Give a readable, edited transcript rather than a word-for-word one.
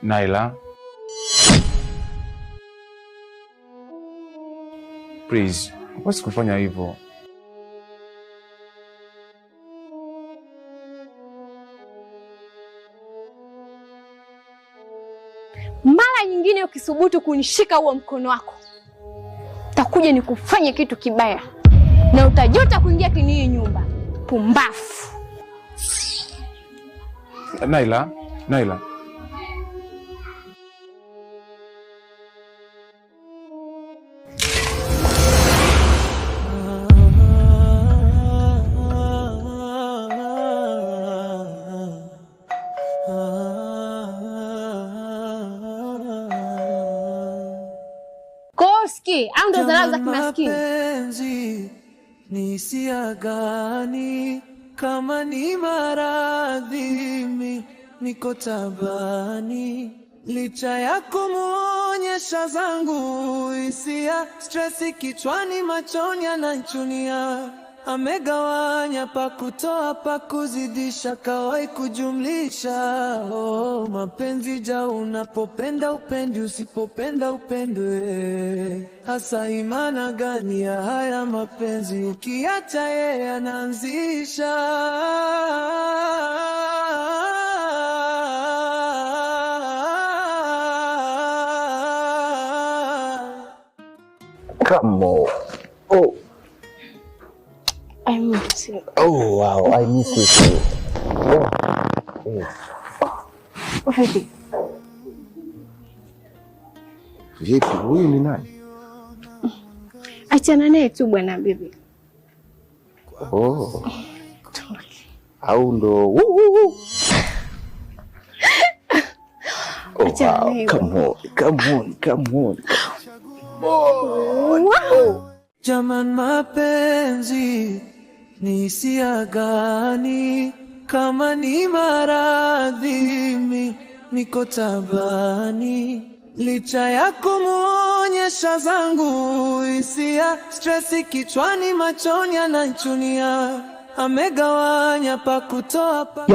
Naila, please, huwezi kufanya hivyo. Mara nyingine ukisubutu kunishika huo mkono wako, takuja nikufanye kitu kibaya na utajuta kuingia kwenye nyumba. Pumbafu. Naila. Koski, au ndo dharau za kimaskini? Ni hisia gani? Kama ni maradhi niko tabani, licha ya kumuonyesha zangu hisia, stresi kichwani, machoni ananichunia. Amegawanya pa kutoa pa kuzidisha, kawai kujumlisha. Oh, mapenzi ja, unapopenda upendi, usipopenda upendwe. Hasa imana gani ya haya mapenzi, ukiacha yeye anaanzisha? Come on. Oh. I miss you. Oh wow, I miss you too. Vipi? Vipi? Huyu ni nani? Achana naye tu bwana bibi. Oh. Au ndo Oh, wow. Come on. Wow. Jaman, mapenzi ni hisia gani? Kama ni maradhi niko tabani, licha ya kumuonyesha zangu hisia, stresi kichwani, machoni ananichunia. Amegawanya pa kutoa pa